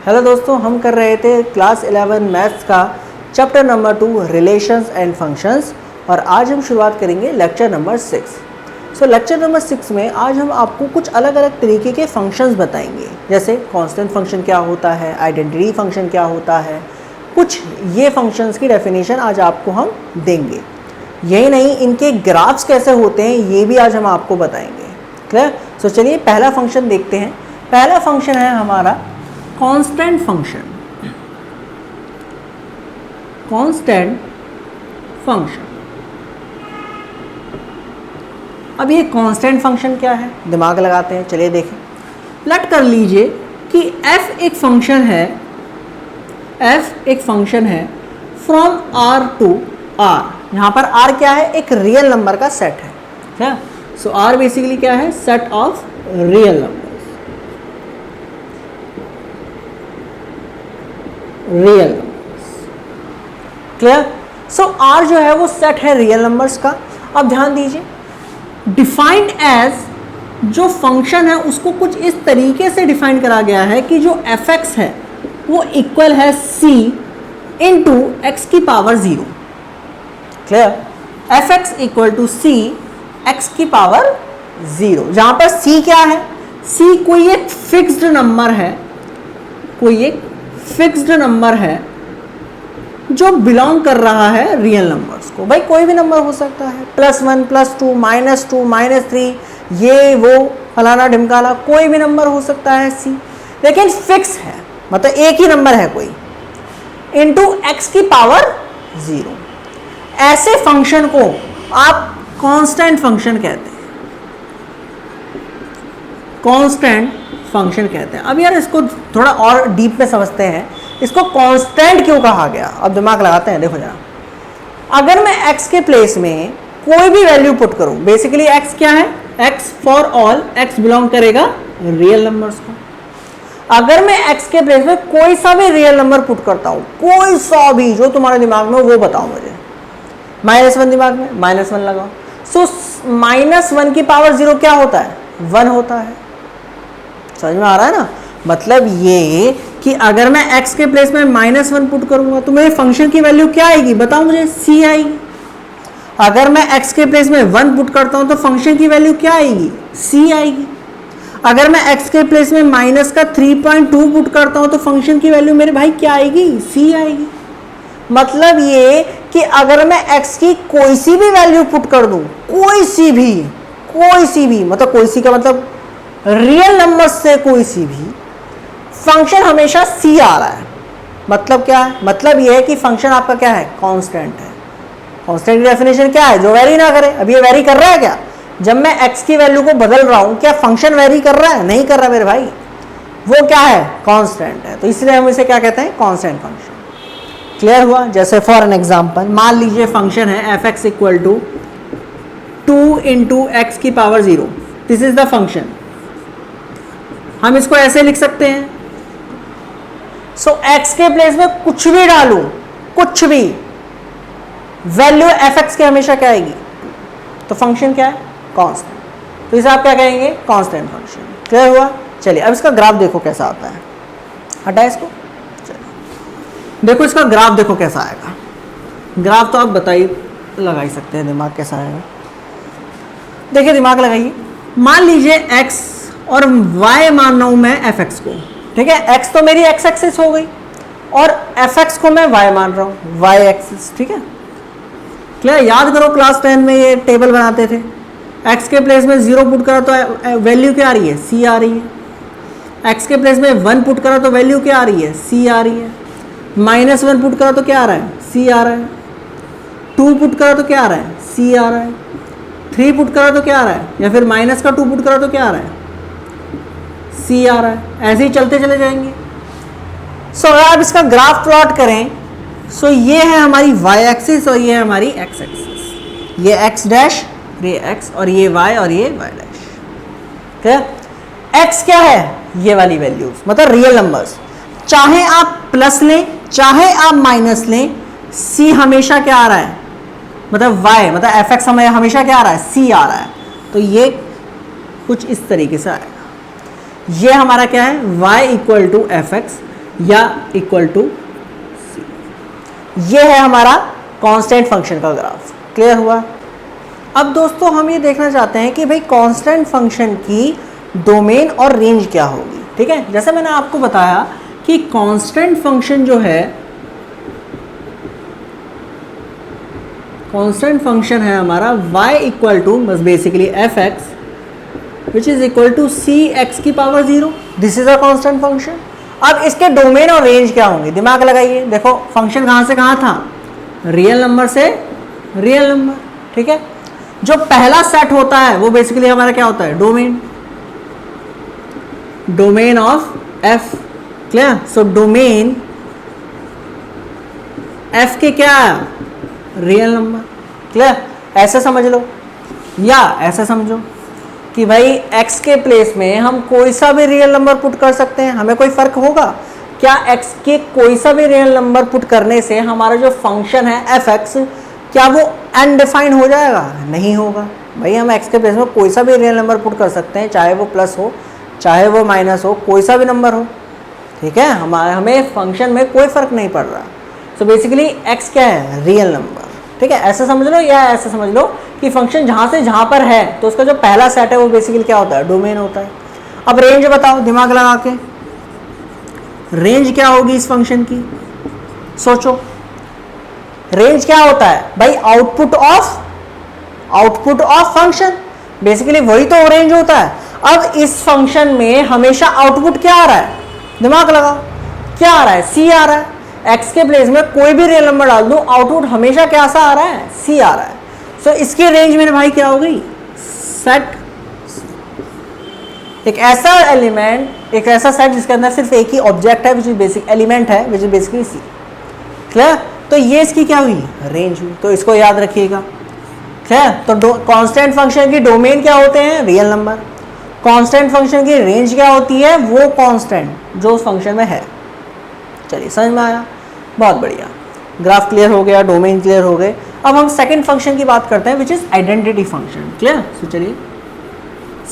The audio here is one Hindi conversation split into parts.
हेलो दोस्तों, हम कर रहे थे क्लास 11 मैथ्स का chapter number 2 relations and functions और आज हम शुरुआत करेंगे लेक्चर नंबर 6। लेक्चर नंबर 6 में आज हम आपको कुछ अलग अलग तरीके के फंक्शंस बताएंगे, जैसे कांस्टेंट फंक्शन क्या होता है, आइडेंटिटी फंक्शन क्या होता है, कुछ ये फंक्शंस की डेफिनेशन आज आपको हम देंगे। यही नहीं, इनके ग्राफ्स कैसे होते हैं ये भी आज हम आपको बताएंगे। क्लियर? चलिए पहला फंक्शन देखते हैं। पहला फंक्शन है हमारा कांस्टेंट फंक्शन। Constant function. अब ये कांस्टेंट फंक्शन क्या है, दिमाग लगाते हैं, चलिए देखें। प्लॉट कर लीजिए कि f एक फंक्शन है, f एक फंक्शन है फ्रॉम r टू r। यहां पर r क्या है, एक रियल नंबर का सेट है। क्या? सो r बेसिकली क्या है, set of real number. Real numbers. Clear? So R जो है वो सेट है रियल नंबर्स का। अब ध्यान दीजिए, डिफाइंड एज जो फंक्शन है उसको कुछ इस तरीके से डिफाइन करा गया है कि जो fx है वो इक्वल है c इंटू एक्स की power 0। Clear? fx equal to c x की पावर 0, जहां पर c क्या है, c कोई एक फिक्स्ड नंबर है, कोई एक फिक्स्ड नंबर है जो बिलोंग कर रहा है रियल नंबर्स को। भाई कोई भी नंबर हो सकता है, +1 +2 -2 -3, ये वो फलाना ढिमकाना, कोई भी नंबर हो सकता है सी, लेकिन फिक्स है, मतलब एक ही नंबर है कोई, इंटू एक्स की पावर 0। ऐसे फंक्शन को आप कांस्टेंट फंक्शन कहते हैं। कांस्टेंट फंक्शन कहते हैं। अब यार इसको थोड़ा और डीप में समझते हैं, इसको कांस्टेंट क्यों कहा गया। अब दिमाग लगाते हैं, देखो जरा, अगर मैं x के प्लेस में कोई भी वैल्यू पुट करूं, बेसिकली x क्या है, x for all, x belong करेगा रियल नंबर्स को। अगर मैं x के प्लेस में कोई सा भी रियल नंबर पुट करता हूं, कोई सा भी जो तुम्हारे दिमाग में वो बताओ मुझे, -1 दिमाग में, -1 लगाओ। सो -1 की पावर 0 क्या होता है, 1 होता है। समझ में आ रहा है ना? मतलब ये कि अगर मैं x के प्लेस में -1 पुट करूंगा तो मेरे फंक्शन की वैल्यू क्या आएगी, बताओ मुझे, c आएगी। अगर मैं x के प्लेस में 1 पुट करता हूं तो फंक्शन की वैल्यू क्या आएगी, c आएगी। अगर मैं x के प्लेस में -3.2 पुट करता हूं तो फंक्शन की वैल्यू मेरे भाई क्या आएगी, c आएगी। मतलब ये कि अगर मैं x की कोई सी भी वैल्यू पुट कर दूं, कोई सी भी, मतलब कोई सी का मतलब रियल नंबर से कोई सी भी, फंक्शन हमेशा c आ रहा है। मतलब क्या है, मतलब यह है कि फंक्शन आपका क्या है, कांस्टेंट है। कांस्टेंट की डेफिनेशन क्या है, जो वेरी ना करे। अब ये वेरी कर रहा है क्या, जब मैं x की वैल्यू को बदल रहा हूं, क्या फंक्शन वेरी कर रहा है, नहीं कर रहा मेरे भाई, वो क्या है, कांस्टेंट है। तो इसलिए हम इसे क्या कहते हैं, कांस्टेंट फंक्शन। क्लियर हुआ? जैसे फॉर एन एग्जाम्पल, मान लीजिए फंक्शन है fx equal to 2 into x की power 0। This is the function. हम इसको ऐसे लिख सकते हैं, सो x के प्लेस में कुछ भी डालूं, कुछ भी, वैल्यू fx के हमेशा क्या आएगी, तो फंक्शन क्या है, कांस्टेंट। तो इसे आप क्या कहेंगे, कांस्टेंट फंक्शन। क्लियर हुआ? चलिए अब इसका ग्राफ देखो कैसा आता है। हटा इसको, चलिए देखो इसका ग्राफ देखो कैसा आएगा। ग्राफ तो आप बताइए, लगा ही सकते हैं, दिमाग कैसा आएगा। देखिए दिमाग लगाइए, मान लीजिए x और y मान रहा हूं मैं fx को, ठीक है। x तो मेरी x एक्सिस हो गई और fx को मैं y मान रहा हूं, y एक्सिस, ठीक है। क्लियर? याद करो क्लास 10 में ये टेबल बनाते थे, x के प्लेस में 0 पुट करा तो वैल्यू क्या आ रही है, c आ रही है। x के प्लेस में 1 पुट करा तो वैल्यू क्या आ रही है, c आ रही है। -1 पुट करा तो क्या आ रहा है, c आ रहा है। 2 पुट करा तो क्या आ रहा है, c आ रहा है। 3 पुट करा तो क्या आ रहा है, या फिर -2 पुट करा तो क्या आ रहा है, c आ रहा है। ऐसे ही चलते चले जाएंगे। सो अगर आप इसका ग्राफ प्लॉट करें, सो ये है हमारी y एक्सिस और ये है हमारी x एक्सिस। ये x डैश, ये x, और ये y और ये y डैश। ठीक? x क्या है, ये वाली वैल्यूज, मतलब रियल नंबर्स। चाहे आप प्लस लें, चाहे आप माइनस लें, c हमेशा क्या आ रहा है, मतलब y, मतलब fx हमेशा क्या आ रहा है, c आ रहा है। तो ये कुछ इस तरीके से आएगा। ये हमारा क्या है, y equal to f x, y equal to c. ये है हमारा कांस्टेंट फंक्शन का ग्राफ। क्लियर हुआ? अब दोस्तों हम ये देखना चाहते हैं कि भाई कांस्टेंट फंक्शन की डोमेन और रेंज क्या होगी। ठीक है, जैसे मैंने आपको बताया कि कांस्टेंट फंक्शन जो है, कांस्टेंट फंक्शन है हमारा y इक्वल टू बस basically f x which is equal to c x की power 0। This is a constant function. अब इसके डोमेन और रेंज क्या होंगे, दिमाग लगाइए। देखो फंक्शन कहाँ से कहाँ था, रियल नंबर से रियल नंबर। ठीक है, जो पहला सेट होता है वो बेसिकली हमारा क्या होता है, domain, domain of F. Clear? So domain F के क्या है, रियल नंबर। क्लियर? ऐसे समझ लो या ऐसे समझो कि भाई x के प्लेस में हम कोई सा भी रियल नंबर पुट कर सकते हैं, हमें कोई फर्क होगा क्या? x के कोई सा भी रियल नंबर पुट करने से हमारा जो फंक्शन है एफ एक्स, क्या वो अनडिफाइंड हो जाएगा? नहीं होगा। भाई हम x के प्लेस में कोई सा भी रियल नंबर पुट कर सकते हैं, चाहे वो प्लस हो चाहे वो माइनस हो, कोई सा भी नंबर हो। ठीक है, हमें फंक्शन में कोई फर्क नहीं पड़ रहा। सो बेसिकली x क्या है, रियल नंबर। ठीक है, ऐसे समझ लो या ऐसे समझ लो कि फंक्शन जहां से जहां पर है तो उसका जो पहला सेट है वो बेसिकली क्या होता है, डोमेन होता है। अब रेंज बताओ दिमाग लगा के, रेंज क्या होगी इस फंक्शन की, सोचो। रेंज क्या होता है भाई, आउटपुट ऑफ फंक्शन, बेसिकली वही तो रेंज होता है। अब इस फंक्शन में हमेशा आउटपुट क्या आ रहा है, दिमाग लगाओ, क्या आ रहा है, सी आ रहा है। x के प्लेस में कोई भी रियल नंबर डाल दो, आउटपुट हमेशा क्या सा आ रहा है, c आ रहा है। सो इसकी रेंज मेरे भाई क्या हो गई, सेट। एक ऐसा एलिमेंट, एक ऐसा सेट जिसके अंदर सिर्फ एक ही ऑब्जेक्ट है, विच इज बेसिक एलिमेंट है, which is basically c। Clear? तो ये इसकी क्या हुई, रेंज हुई। तो इसको याद रखिएगा। क्लियर? तो कांस्टेंट फंक्शन की डोमेन क्या होते हैं, रियल नंबर। कांस्टेंट फंक्शन की रेंज क्या होती है, वो कांस्टेंट जो उस फंक्शन में है। चलिए समझ में आया, बहुत बढ़िया। ग्राफ क्लियर हो गया, डोमेन क्लियर हो गए। अब हम सेकंड फंक्शन की बात करते हैं which is identity function. Clear? तो चलिए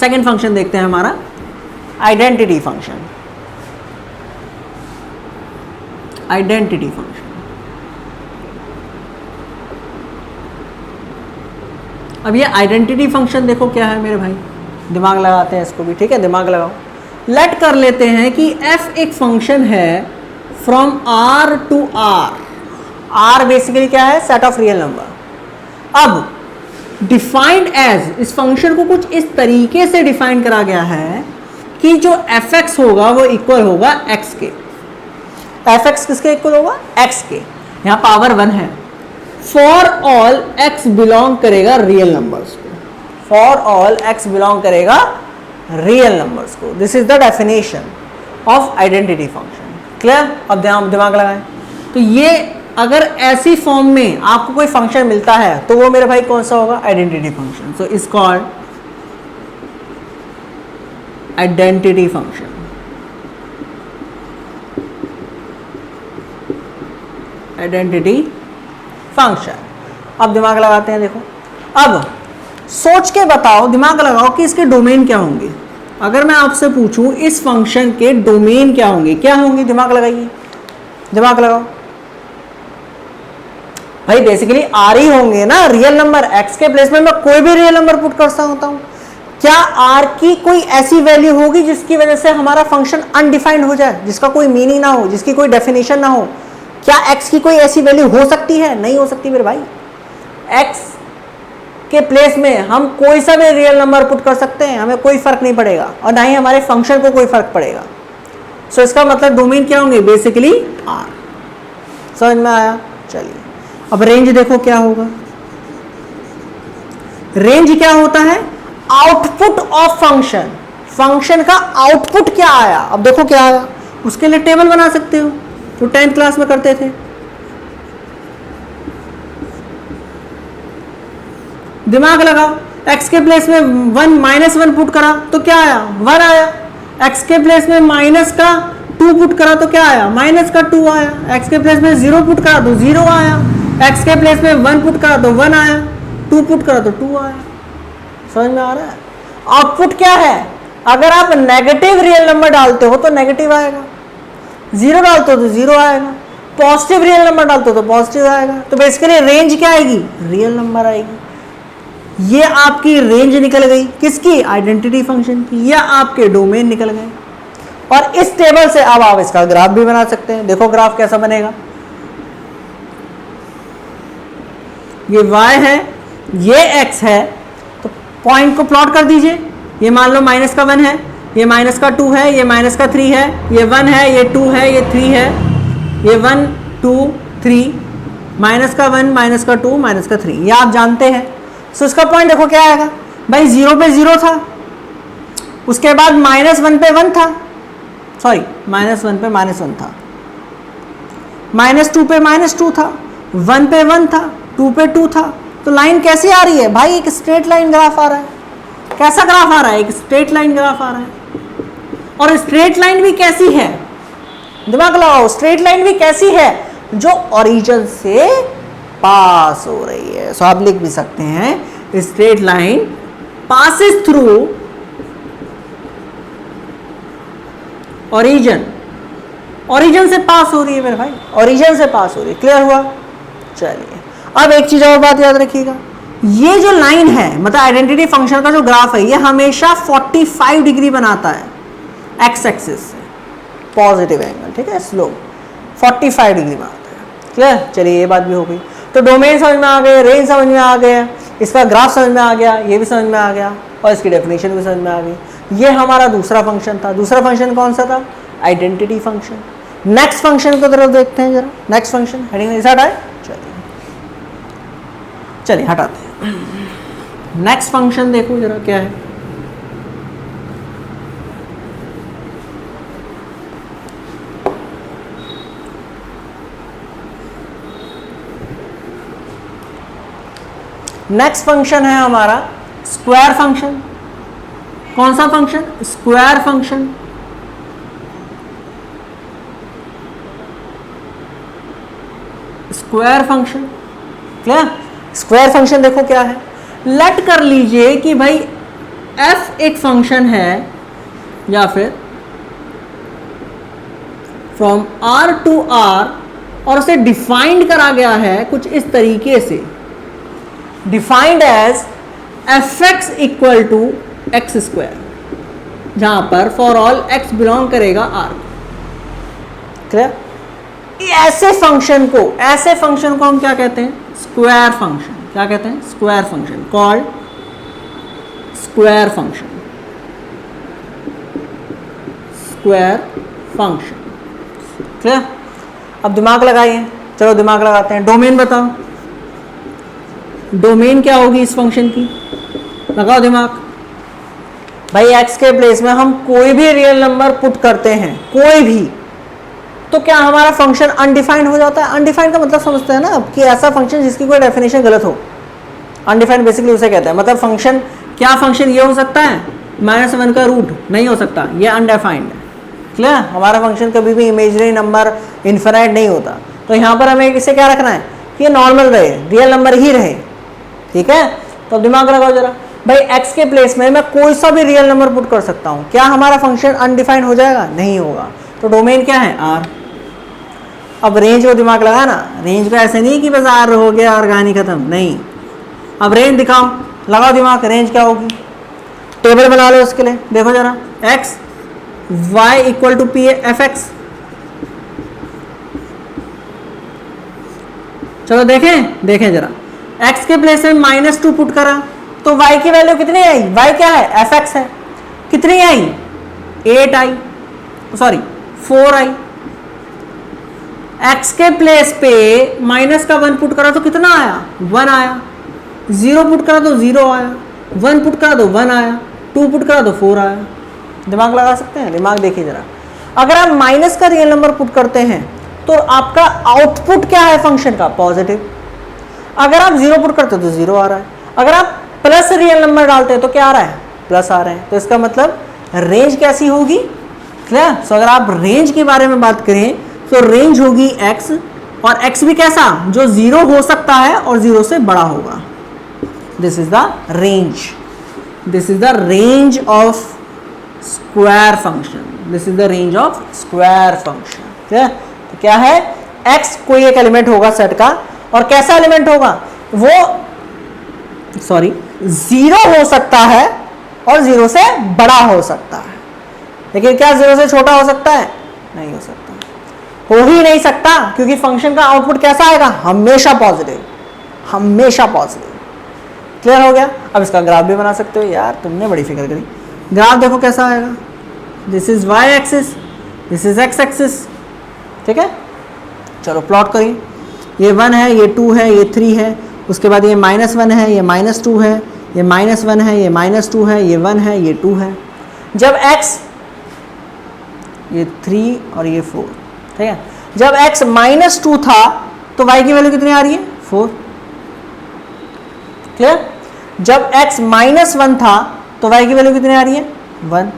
सेकंड फंक्शन देखते हैं हमारा, आइडेंटिटी फंक्शन। आइडेंटिटी फंक्शन, अब ये आइडेंटिटी फंक्शन देखो क्या है मेरे भाई, दिमाग लगाते हैं इसको भी। ठीक है, दिमाग लगाओ। लेट कर लेते हैं कि f एक फंक्शन है from r to r basically क्या है, सेट ऑफ रियल नंबर। अब डिफाइंड एज, इस फंक्शन को कुछ इस तरीके से डिफाइन करा गया है कि जो एफ एक्स होगा वो इक्वल होगा x के। एफ एक्स किसके इक्वल होगा, x के। यहां पावर 1 है। फॉर ऑल x बिलोंग करेगा रियल नंबर्स को, फॉर ऑल x बिलोंग करेगा रियल नंबर्स को। This is the definition of identity function. Clear? अब दिमाग लगाएं। तो ये अगर ऐसी फॉर्म में आपको कोई फंक्शन मिलता है तो वो मेरे भाई कौन सा होगा, identity function. So is called identity function. Identity function. अब दिमाग लगाते हैं। देखो अब सोच के बताओ, दिमाग लगाओ कि इसके डोमेन क्या होंगे। अगर मैं आपसे पूछूं इस फंक्शन के डोमेन क्या होंगे, क्या होंगे, दिमाग लगाइए, दिमाग लगाओ। भाई बेसिकली आर ही होंगे ना, रियल नंबर। एक्स के प्लेस में मैं कोई भी रियल नंबर पुट कर सकता हूं। क्या आर की कोई ऐसी वैल्यू होगी जिसकी वजह से हमारा फंक्शन अनडिफाइंड हो जाए, जिसका कोई मीनिंग ना हो, जिसकी कोई डेफिनेशन ना हो? क्या एक्स की कोई ऐसी वैल्यू हो सकती है? नहीं हो सकती मेरे भाई। एक्स के प्लेस में हम कोई सा भी रियल नंबर पुट कर सकते हैं, हमें कोई फर्क नहीं पड़ेगा और ना ही हमारे फंक्शन को कोई फर्क पड़ेगा। सो इसका मतलब डोमेन क्या होंगे, बेसिकली आर। समझ में आया? चलिए अब रेंज देखो क्या होगा। रेंज क्या होता है, आउटपुट ऑफ फंक्शन। फंक्शन का आउटपुट क्या आया, अब देखो क्या आया, उसके लिए टेबल बना सकते हो, तो 10th क्लास में करते थे। दिमाग लगाओ, x के प्लेस में 1 -1 पुट करा तो क्या आया, 1 आया। x के प्लेस में माइनस का 2 पुट करा तो क्या आया, माइनस का 2 आया। x के प्लेस में 0 पुट करा तो 0 आया। x के प्लेस में 1 पुट करा तो 1 आया, 2 पुट करा तो 2 आया। समझ में आ रहा है? आउटपुट क्या है, अगर आप नेगेटिव रियल नंबर डालते हो तो नेगेटिव आएगा, जीरो डालते हो तो जीरो आएगा, पॉजिटिव रियल नंबर डालते हो तो पॉजिटिव आएगा। तो बेसिकली रेंज क्या आएगी, रियल नंबर आएगी। ये आपकी रेंज निकल गई किसकी, आइडेंटिटी फंक्शन की, या आपके डोमेन निकल गए। और इस टेबल से अब आप इसका ग्राफ भी बना सकते हैं। देखो ग्राफ कैसा बनेगा, ये y है, ये x है, तो पॉइंट को प्लॉट कर दीजिए। ये मान लो माइनस का 1 है, ये माइनस का 2 है, ये माइनस का 3 है, ये 1 है, ये 2 है, ये 3 है, ये 1 2 3, माइनस का 1 माइनस का 2 माइनस का 3, ये आप जानते हैं। सो इसका पॉइंट देखो क्या आएगा भाई, 0 पे 0 था, उसके बाद -1 पे 1 था, सॉरी -1 पे -1 था, -2 पे -2 था, 1 पे 1 था, 2 पे 2 था। तो लाइन कैसी आ रही है भाई, एक स्ट्रेट लाइन ग्राफ आ रहा है। कैसा ग्राफ आ रहा है, एक स्ट्रेट लाइन ग्राफ आ रहा है। और स्ट्रेट लाइन भी कैसी है, दिमाग लगाओ, स्ट्रेट लाइन भी कैसी है, जो ओरिजिन से पास हो रही है। सो आप लिख भी सकते हैं straight line passes through origin, origin से पास हो रही है मेरे भाई, ओरिजिन से पास हो रही है। क्लियर हुआ? चलिए अब एक चीज और बात याद रखिएगा, ये जो लाइन है मतलब आइडेंटिटी फंक्शन का जो ग्राफ है, ये हमेशा 45 डिग्री बनाता है एक्स एक्सिस से, पॉजिटिव एंगल, ठीक है, स्लोप 45 डिग्री बनाता है। क्लियर? चलिए ये बात भी हो गई। तो डोमेन समझ में आ गए, रेंज समझ में आ गया, इसका ग्राफ समझ में आ गया, ये भी समझ में आ गया, और इसकी डेफिनेशन भी समझ में आ गई। ये हमारा दूसरा फंक्शन था। दूसरा फंक्शन कौन सा था, आइडेंटिटी फंक्शन। नेक्स्ट फंक्शन को तरफ देखते हैं जरा। नेक्स्ट फंक्शन हेडिंग ऐसा हटाए, चलिए हटाते हैं। नेक्स्ट फंक्शन देखो जरा क्या है। नेक्स्ट फंक्शन है हमारा स्क्वायर फंक्शन। कौन सा function, square function. Square function, क्या स्क्वायर फंक्शन देखो क्या है, लेट कर लीजिए कि भाई f एक फंक्शन है, या फिर फ्रॉम r टू r, और उसे डिफाइंड करा गया है कुछ इस तरीके से, defined as fx equal to x square, जहां पर फॉर ऑल x बिलोंग करेगा r। क्लियर? ऐसे फंक्शन को हम क्या कहते हैं, स्क्वायर फंक्शन। क्या कहते हैं, square function, called square function, square function. Clear? अब दिमाग लगाइए, चलो दिमाग लगाते हैं। डोमेन बताओ, डोमेन क्या होगी इस फंक्शन की, लगाओ दिमाग। भाई x के प्लेस में हम कोई भी रियल नंबर पुट करते हैं, कोई भी, तो क्या हमारा फंक्शन अनडिफाइंड हो जाता है। अनडिफाइंड का मतलब समझते हैं ना कि ऐसा फंक्शन जिसकी कोई डेफिनेशन गलत हो। अनडिफाइंड बेसिकली उसे कहते हैं, मतलब फंक्शन, क्या फंक्शन ये हो सकता है -1 का रूट, नहीं हो सकता, ये अनडिफाइंड है। क्लियर? हमारा फंक्शन कभी भी इमेजिनरी नंबर इन्फिनाइट नहीं होता। तो यहाँ पर हमें इसे क्या रखना है कि ये नॉर्मल रहे, रियल नंबर ही रहे। ठीक है, तो दिमाग लगाओ जरा। भाई x के प्लेस में मैं कोई सा भी रियल नंबर पुट कर सकता हूँ, क्या हमारा फंक्शन अनडिफाइंड हो जाएगा, नहीं होगा। तो डोमेन क्या है, r। अब रेंज को दिमाग लगाना, रेंज का ऐसे नहीं कि बस r हो गया और कहानी खत्म, नहीं। अब रेंज दिखाओ, लगाओ दिमाग, रेंज क्या होगी, टेबल बना लो उसके लिए। देखो जरा, x y equal to p f x. चलो देखें जरा, x के प्लेस में -2 पुट करा तो y की वैल्यू कितनी आई, y क्या है, एफ एक्स है, कितनी आई, 8 आई, सॉरी 4 आई। x के प्लेस पे -1 पुट करा तो कितना आया, 1 आया। 0 पुट करा तो 0 आया, 1 पुट करा तो 1 आया, 2 पुट करा तो 4 आया। दिमाग लगा सकते हैं, दिमाग देखिए जरा। अगर आप माइनस का रियल नंबर पुट करते हैं तो आपका आउटपुट क्या है फंक्शन का, पॉजिटिव। अगर आप 0 पुट करते हो तो 0 आ रहा है। अगर आप प्लस रियल नंबर डालते हैं तो क्या आ रहा है, प्लस आ रहे हैं। तो इसका मतलब रेंज कैसी होगी, क्लियर। सो अगर आप रेंज के बारे में बात करें तो रेंज होगी x, और x भी कैसा, जो 0 हो सकता है और 0 से बड़ा होगा। This is the range, this is the range of square function, this is the range of square function. ठीक है, तो क्या है, x कोई एक एलिमेंट होगा सेट का, और कैसा एलिमेंट होगा वो, सॉरी, 0 हो सकता है और 0 से बड़ा हो सकता है, लेकिन क्या 0 से छोटा हो सकता है, नहीं हो सकता, हो ही नहीं सकता, क्योंकि फंक्शन का आउटपुट कैसा आएगा, हमेशा पॉजिटिव, हमेशा पॉजिटिव। क्लियर हो गया। अब इसका ग्राफ भी बना सकते हो, यार तुमने बड़ी फिक्र करी। ग्राफ देखो कैसा आएगा, this is y axis, this is x axis, ठीक है। चलो प्लॉट करिए, ये 1 है, ये 2 है, ये 3 है, उसके बाद ये -1 है, ये -2 है, ये -1 है, ये -2 है, ये 1 है, ये 2 है। जब x, ये 3 और ये 4, ठीक है, जब x -2 था तो y की वैल्यू कितनी आ रही है, 4। क्लियर। जब x -1 था तो y की वैल्यू कितनी आ रही है, 1।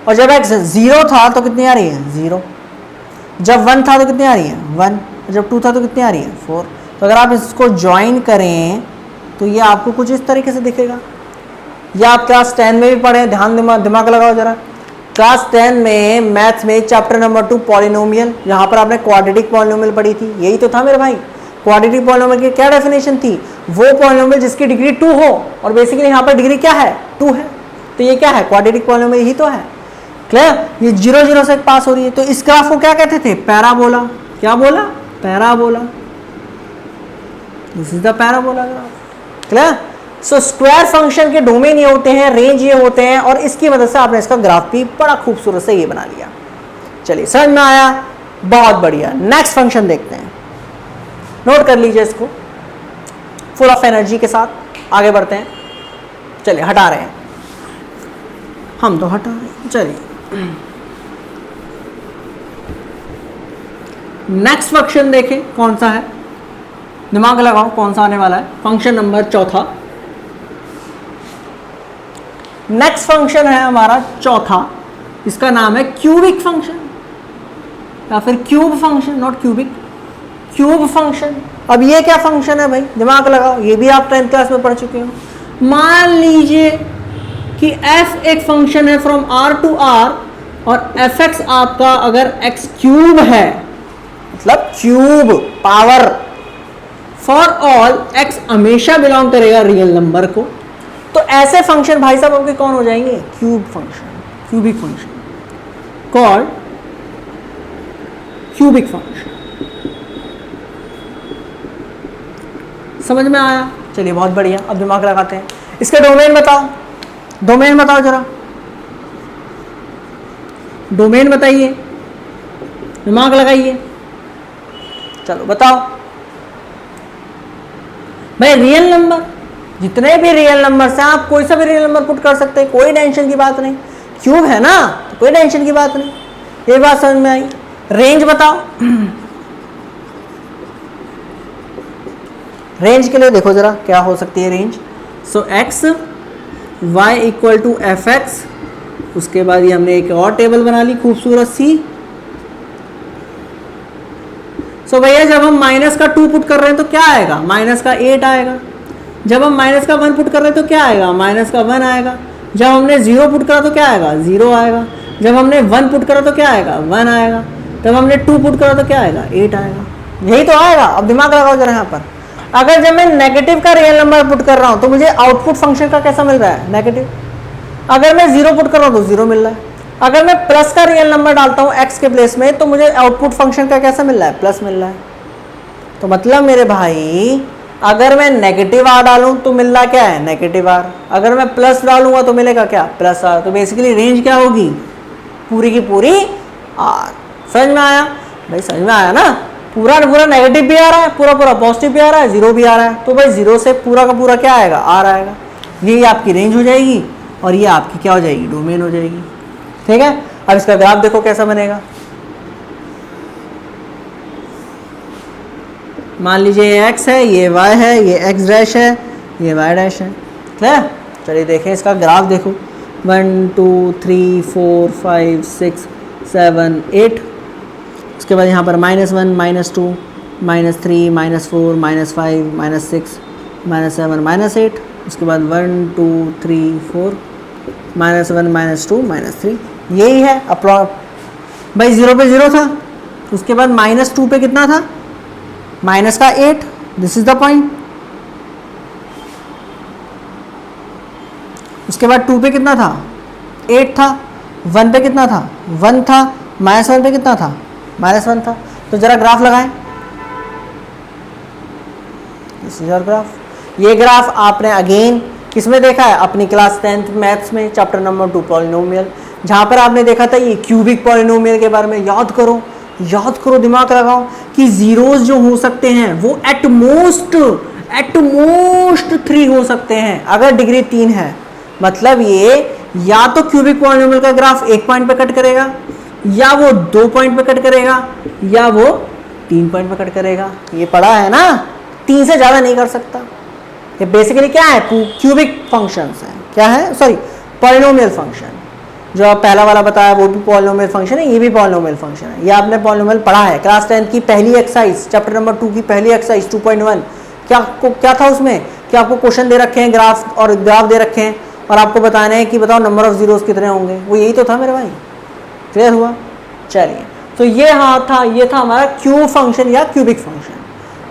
और जब x 0 था तो कितनी आ रही है, 0। जब 1 था तो कितनी आ रही है, 1। जब 2 था तो कितनी आ रही है, 4। तो अगर आप इसको ज्वाइन करें तो ये आपको कुछ इस तरीके से दिखेगा। ये आप क्लास 10 में भी पढ़े, ध्यान दिमाग लगाओ जरा। क्लास 10 में मैथ्स में चैप्टर नंबर 2 पॉलिनोमियल, यहाँ पर आपने क्वाड्रेटिक पॉलिनोमियल पढ़ी थी, यही तो था मेरे भाई। क्वाड्रेटिक पॉलिनोमियल की क्या डेफिनेशन थी, वो पॉलिनोमियल जिसकी डिग्री 2 हो, और बेसिकली यहाँ पर डिग्री क्या है, 2 है, तो ये क्या है, क्वाड्रेटिक पॉलिनोमियल ही तो है। क्लियर। ये 0 0 से पास हो रही है, तो इस ग्राफ को क्या कहते थे, पैराबोला। क्या बोला, parabola. This is the parabola graph. Clear. So square function के डोमेन ये होते हैं, रेंज ये होते हैं, और इसकी मदद से आपने इसका ग्राफ भी बड़ा खूबसूरत से ये बना लिया। चलिए समझ में आया, बहुत बढ़िया। नेक्स्ट फंक्शन देखते हैं, नोट कर लीजिए इसको, फुल ऑफ एनर्जी के साथ आगे बढ़ते हैं। चलिए हटा रहे हैं, हम तो हटा रहे हैं। चलिए नेक्स्ट फंक्शन देखें कौन सा है, दिमाग लगाओ कौन सा आने वाला है। Function number 4। नेक्स्ट फंक्शन है हमारा 4, इसका नाम है क्यूबिक फंक्शन या फिर cube function, not cubic, cube function. अब ये क्या फंक्शन है भाई, दिमाग लगाओ, ये भी आप 10th क्लास में पढ़ चुके हो। मान लीजिए कि f एक फंक्शन है फ्रॉम r टू r, और fx आपका अगर x³ है, मतलब cube power, for all x हमेशा बिलोंग करेगा रियल नंबर को, तो ऐसे फंक्शन भाई साहब आपके कौन हो जाएंगे, cube function, cubic function, called cubic function. समझ में आया। चलिए बहुत बढ़िया, अब दिमाग लगाते हैं। इसके डोमेन बताओ, डोमेन बताओ जरा, डोमेन बताइए, दिमाग लगाइए, चलो बताओ भाई। रियल नंबर, जितने भी रियल नंबर से आप कोई सा भी रियल नंबर पुट कर सकते हैं, कोई टेंशन की बात नहीं। क्यूब है ना, तो कोई टेंशन की बात नहीं। ये बात समझ में आई। रेंज बताओ, रेंज के लिए देखो जरा क्या हो सकती है range. So x y equal to f x, उसके बाद ये हमने एक और टेबल बना ली खूबसूरत सी। सो भैया जब हम माइनस का 2 पुट कर रहे हैं तो क्या आएगा, माइनस का 8 आएगा। जब हम माइनस का 1 पुट कर रहे हैं तो क्या आएगा, माइनस का 1 आएगा। जब हमने 0 पुट करा तो क्या आएगा, 0 आएगा। जब हमने 1 पुट करा तो क्या आएगा, 1 आएगा। जब हमने 2 पुट करा तो क्या आएगा, 8 आएगा। यही तो आएगा। अब दिमाग लगाओ जरा यहाँ पर, अगर जब मैं नेगेटिव का रियल नंबर पुट कर रहा हूँ तो मुझे आउटपुट फंक्शन का कैसा मिल रहा है, नेगेटिव। अगर मैं 0 पुट कर रहा हूँ तो 0 मिल रहा है। अगर मैं प्लस का रियल नंबर डालता हूँ x के प्लेस में तो मुझे आउटपुट फंक्शन का कैसा मिल रहा है, प्लस मिल रहा है। तो मतलब मेरे भाई अगर मैं नेगेटिव r डालूं तो मिल रहा क्या है, नेगेटिव r। अगर मैं प्लस डालूंगा तो मिलेगा क्या, प्लस r। तो बेसिकली रेंज क्या होगी, पूरी की पूरी r। समझ में आया भाई, समझ में आया ना। पूरा पूरा नेगेटिव भी आ रहा है, पूरा पूरा पॉजिटिव भी आ रहा है, 0 भी आ रहा है। तो भाई 0 से पूरा का पूरा क्या आएगा, r आएगा। ये आपकी रेंज हो जाएगी और ये आपकी क्या हो जाएगी, डोमेन हो जाएगी। ठीक है। अब इसका ग्राफ देखो कैसा बनेगा। मान लीजिए ये x है, ये y है, ये x डैश है, ये y डैश है। क्लियर। चलिए देखें इसका ग्राफ देखो, 1 2 3 4 5 6 7 8। उसके बाद यहाँ पर -1 -2 -3 -4 -5 -6 -7 -8। उसके बाद 1 2 3 4 -1 -2 -3। यही है भाई 0 पे 0 था, उसके बाद -2 पे कितना था, माइनस का 8, दिस इज द पॉइंट। उसके बाद 2 पे कितना था, 8 था, 1 पे कितना था, 1 था, -1 पे कितना था, -1 था। तो जरा ग्राफ लगाएं, दिस इज योर ग्राफ। ये ग्राफ आपने अगेन किसमें देखा है, अपनी क्लास 10th मैथ्स में चैप्टर नंबर 2 पॉलिनोमियल, जहां पर आपने देखा था ये क्यूबिक पॉलिनोमियल के बारे में। याद करो, याद करो, दिमाग लगाओ कि जीरोस जो हो सकते हैं वो एट मोस्ट 3 हो सकते हैं अगर डिग्री 3 है। मतलब ये या तो क्यूबिक पॉलिनोमियल का ग्राफ 1 पॉइंट पे कट करेगा, या वो 2 पॉइंट पे कट करेगा, या वो 3 पॉइंट पे कट करेगा। ये पढ़ा है ना, 3 से ज्यादा नहीं कर सकता। ये बेसिकली क्या है, क्यूबिक फंक्शंस है। क्या है, सॉरी, पॉलिनोमियल फंक्शन। जो आप पहला वाला बताया वो भी पॉलिनोमियल फंक्शन है, ये भी पॉलिनोमियल फंक्शन है। ये आपने पॉलिनोमियल पढ़ा है क्लास 10 की पहली एक्सरसाइज, चैप्टर नंबर 2 की पहली एक्सरसाइज 2.1। क्या था उसमें कि आपको क्वेश्चन दे रखे हैं ग्राफ, और ग्राफ दे रखे हैं और आपको बताना है कि बताओ नंबर ऑफ जीरोस कितने होंगे। वो यही तो था मेरे भाई, क्लियर हुआ। चलिए, तो ये था हमारा क्यूब फंक्शन या क्यूबिक फंक्शन।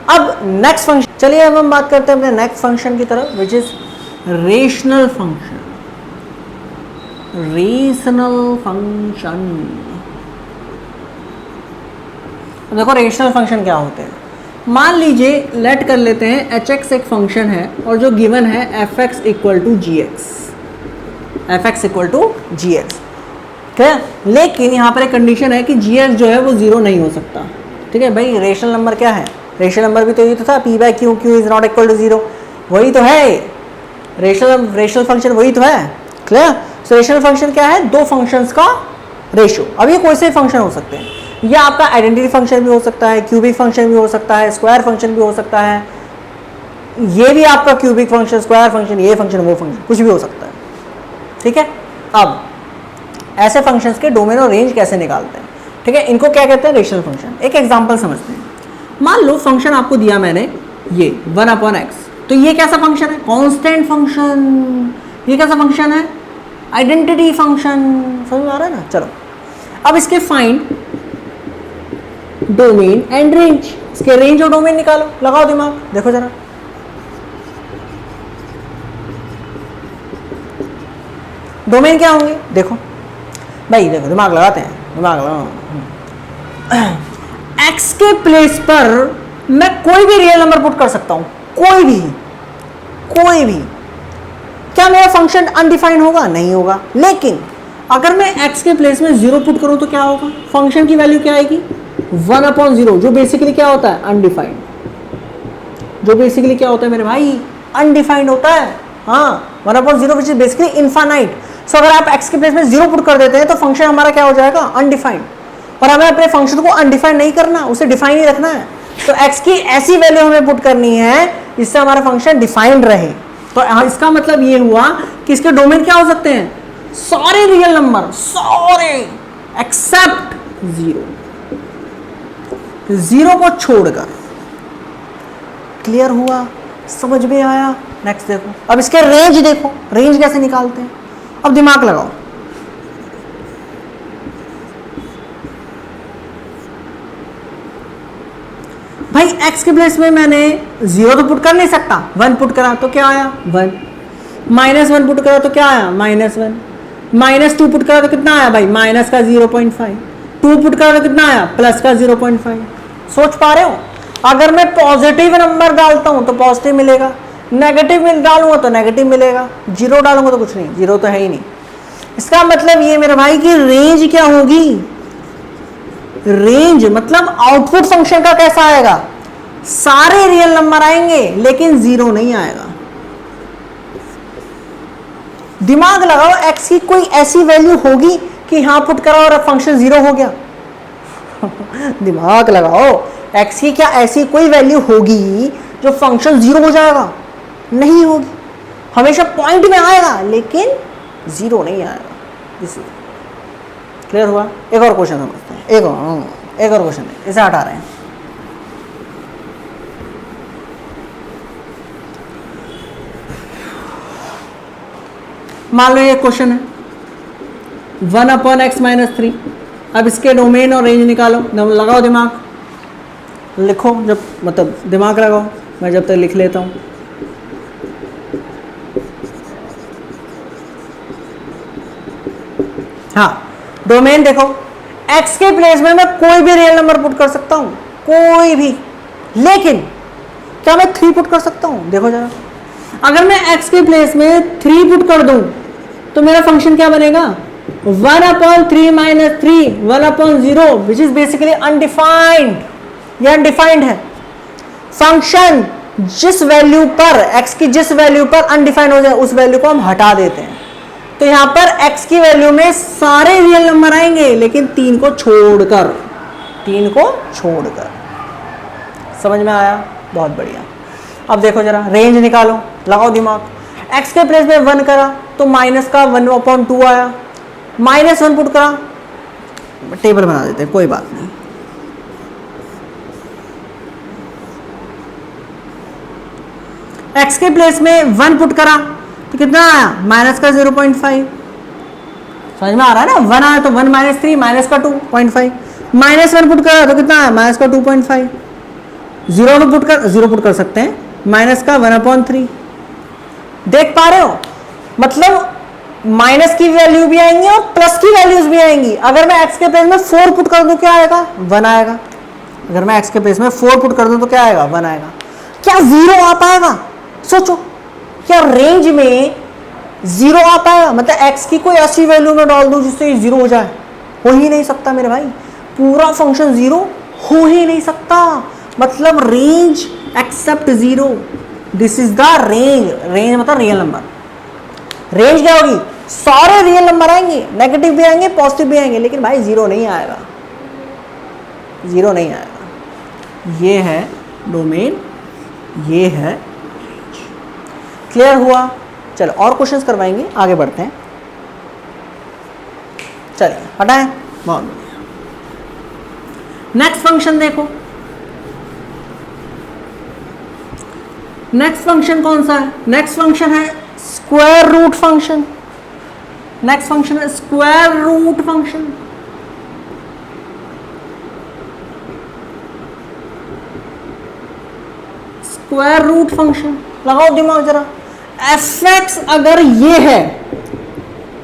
अब नेक्स्ट फंक्शन, चलिए अब हम बात करते हैं अपने नेक्स्ट फंक्शन की तरफ, which is rational function. Rational function, देखो रेशनल फंक्शन क्या होते हैं। मान लीजिए लेट कर लेते हैं hx एक फंक्शन है और जो गिवन है fx इक्वल टू gx, ठीक है। लेकिन यहाँ पर एक कंडीशन है कि gx जो है वो 0 नहीं हो सकता, ठीक है भाई। रेशनल नंबर क्या है, रेशनल नंबर भी तो ये तो था, p/q, q is not equal to 0, वही तो है रेशनल फंक्शन, वही तो है, क्लियर। सो रेशनल फंक्शन क्या है, दो फंक्शंस का रेशियो। अब ये कोई से फंक्शन हो सकते हैं, या आपका आइडेंटिटी फंक्शन भी हो सकता है, क्यूबिक फंक्शन भी हो सकता है, स्क्वायर फंक्शन भी हो सकता है, ये भी आपका क्यूबिक फंक्शन, स्क्वायर फंक्शन, ये फंक्शन, वो फंक्शन, कुछ भी हो सकता है, ठीक है। अब ऐसे फंक्शंस के डोमेन और रेंज कैसे निकालते हैं, ठीक है, इनको क्या कहते हैं, रेशनल फंक्शन। एक एग्जांपल समझते हैं। मान लो फंक्शन आपको दिया मैंने ये 1/x, तो ये कैसा फंक्शन है, कांस्टेंट फंक्शन। ये कैसा फंक्शन है, आइडेंटिटी फंक्शन। समझ में आ रहा है ना। चलो अब इसके फाइंड डोमेन एंड रेंज, इसके रेंज और डोमेन निकालो, लगाओ दिमाग, देखो जरा। डोमेन क्या होंगे, देखो भाई, देखो दिमाग लगाते हैं, दिमाग लगाओ। x के प्लेस पर मैं कोई भी रियल नंबर पुट कर सकता हूं, कोई भी। क्या मेरा फंक्शन अनडिफाइंड होगा, नहीं होगा। लेकिन अगर मैं x के प्लेस में 0 पुट करूं तो क्या होगा, फंक्शन की वैल्यू क्या आएगी, 1/0, जो बेसिकली क्या होता है, अनडिफाइंड। जो बेसिकली क्या होता है मेरे भाई, अनडिफाइंड होता है। हाँ, 1/0 विच इज बेसिकली इनफाइनाइट। सो अगर आप x के प्लेस में 0 पुट कर देते हैं तो फंक्शन हमारा क्या हो जाएगा, अनडिफाइंड। और हमें अपने फंक्शन को अनडिफाइंड नहीं करना, उसे डिफाइन ही रखना है। तो x की ऐसी वैल्यू हमें पुट करनी है जिससे हमारा फंक्शन डिफाइंड रहे। तो इसका मतलब ये हुआ कि इसके डोमेन क्या हो सकते हैं, सारे रियल नंबर, सारे एक्सेप्ट 0 को छोड़कर। क्लियर हुआ, समझ में आया। नेक्स्ट देखो, अब इसके रेंज देखो, रेंज कैसे निकालते हैं। अब दिमाग लगाओ, भाई x के प्लेस में मैंने 0 तो पुट कर नहीं सकता, 1 पुट करा तो क्या आया, 1। -1 पुट करा तो क्या आया, -1। -2 पुट करा तो कितना आया भाई, माइनस का 0.5। 2 पुट करा तो कितना आया, प्लस का 0.5। सोच पा रहे हो, अगर मैं पॉजिटिव नंबर डालता हूं तो पॉजिटिव मिलेगा, नेगेटिव डालूंगा तो नेगेटिव मिलेगा, 0 डालूंगा तो कुछ नहीं, 0 तो है ही नहीं। इसका मतलब ये मेरे भाई की रेंज क्या होगी, रेंज मतलब आउटपुट फंक्शन का कैसा आएगा, सारे रियल नंबर आएंगे लेकिन 0 नहीं आएगा। दिमाग लगाओ, x की कोई ऐसी वैल्यू होगी कि यहां पुट करा और फंक्शन 0 हो गया। दिमाग लगाओ, x की क्या ऐसी कोई वैल्यू होगी जो फंक्शन 0 हो जाएगा, नहीं होगी। हमेशा पॉइंट में आएगा लेकिन 0 नहीं आएगा। क्लियर हुआ। एक और क्वेश्चन समझते हैं, एक और क्वेश्चन है, इसे हटा रहे हैं। मान लो ये क्वेश्चन है 1/x - 3, अब इसके डोमेन और रेंज निकालो, लगाओ दिमाग, लिखो, जब मतलब दिमाग लगाओ, मैं जब तक लिख लेता हूँ। हाँ, डोमेन देखो, x के प्लेस में मैं कोई भी रियल नंबर पुट कर सकता हूँ, कोई भी, लेकिन क्या मैं 3 पुट कर सकता हूँ? देखो जरा, अगर मैं x के प्लेस में 3 पुट कर दूं तो मेरा फंक्शन क्या बनेगा? 1/3 minus 3 1/0, which is basically undefined, यह अनडिफाइंड है। फंक्शन जिस वैल्यू पर, x की जिस वैल्यू पर अनडिफाइंड हो जाए उस वैल्यू को हम हटा देते हैं। तो यहां पर x की वैल्यू में सारे रियल नंबर आएंगे, लेकिन 3 को छोड़कर, 3 को छोड़कर। समझ में आया? बहुत बढ़िया। अब देखो जरा, रेंज निकालो, लगाओ दिमाग। x के प्लेस में 1 करा तो माइनस का 1/2 आया, -1 पुट करा, टेबल बना देते हैं, कोई बात नहीं। x के प्लेस में 1 पुट करा तो कितना आया? माइनस का 0.5। समझ में आ रहा है ना? 1 आया तो 1 - 3 माइनस का 2.5, -1 पुट करा तो कितना आया? माइनस का 2.5। 0 पुट कर सकते हैं, माइनस का 1/3। देख पा रहे हो? मतलब माइनस की वैल्यू भी आएंगी और प्लस की वैल्यूज भी आएंगी। अगर मैं x के प्लेस में 4 पुट कर दूं क्या आएगा? 1 आएगा। अगर मैं x के प्लेस में 4 पुट कर दूं तो क्या आएगा? 1 आएगा। क्या 0 आ पाएगा? सोचो, क्या रेंज में 0 आ पाएगा? मतलब x की कोई ऐसी वैल्यू में डाल दूं जिससे 0 हो जाए? हो ही नहीं सकता मेरे भाई, पूरा फंक्शन 0 हो ही नहीं सकता। मतलब range except 0, this is the range. Range मतलब रियल नंबर। रेंज क्या होगी? सारे रियल नंबर आएंगे, नेगेटिव भी आएंगे, पॉजिटिव भी आएंगे, लेकिन भाई 0 नहीं आएगा, 0 नहीं आएगा। ये है डोमेन, ये है रेंज। क्लियर हुआ? चलो और क्वेश्चंस करवाएंगे, आगे बढ़ते हैं। चलिए हटाएं, बहुत बढ़िया। नेक्स्ट फंक्शन देखो, नेक्स्ट फंक्शन कौन सा है? नेक्स्ट फंक्शन है square root function. Next function है square root function. Square root function, लगाओ दिमाग जरा। fx अगर ये है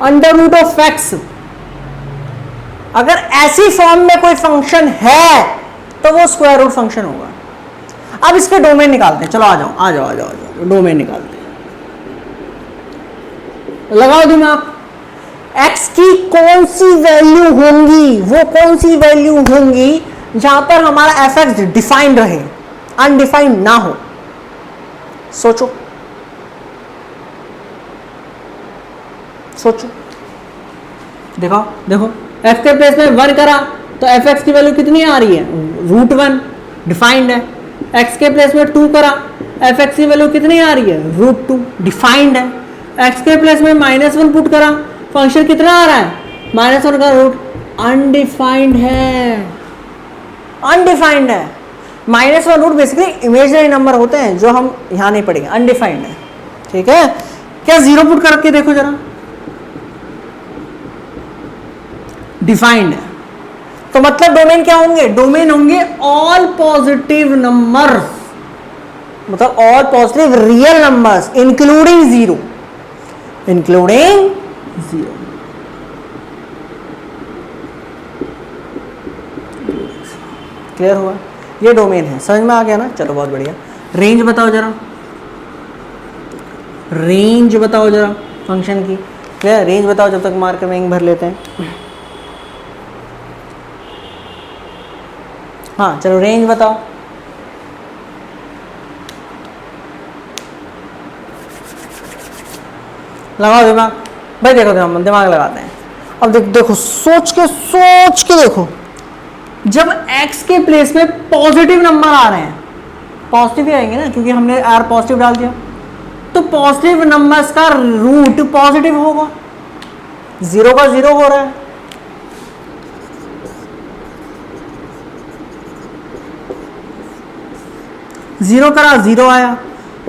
अंडर रूट ऑफ x, अगर ऐसी फॉर्म में कोई फंक्शन है तो वो स्क्वायर रूट फंक्शन होगा। अब इसके डोमेन निकालते हैं, चलो आ जाओ आ जाओ आ जाओ आ जाओ, डोमेन निकालते हैं। लगाओ दिमाग, x की कौन सी वैल्यू होंगी, वो कौन सी वैल्यू होंगी जहां पर हमारा fx डिफाइंड रहे, अनडिफाइंड ना हो? सोचो सोचो, देखो देखो, f के प्लेस में 1 करा तो fx की वैल्यू कितनी आ रही है? √1, डिफाइंड है। x के प्लेस में 2 करा, fx की वैल्यू कितनी आ रही है? √2, डिफाइंड है। x के प्लेस में -1 पुट करा, फंक्शन कितना आ रहा है? -1 का रूट, अनडिफाइंड है, अनडिफाइंड है। -1 रूट बेसिकली इमेजिनरी नंबर होते हैं जो हम यहां नहीं पढ़ेंगे, अनडिफाइंड है। ठीक है? क्या 0 पुट करके देखो जरा, डिफाइंड है। तो मतलब डोमेन क्या होंगे? डोमेन होंगे ऑल पॉजिटिव नंबर्स, मतलब all positive real numbers including 0, including 0। Clear हुआ? ये डोमेन है, समझ में आ गया ना? चलो बहुत बढ़िया। रेंज बताओ जरा, रेंज बताओ जरा फंक्शन की। क्लियर? रेंज बताओ, जब तक मार्कर में भर लेते हैं। हाँ चलो रेंज बताओ। लगाओ दिमाग भाई, देखो दिमाग लगाते हैं। अब देखो सोच के देखो, जब x के प्लेस में पॉजिटिव नंबर आ रहे हैं, पॉजिटिव ही आएंगे ना क्योंकि हमने r पॉजिटिव डाल दिया, तो पॉजिटिव नंबर्स का रूट पॉजिटिव होगा। 0 का 0 हो रहा है, जीरो करा 0 आया,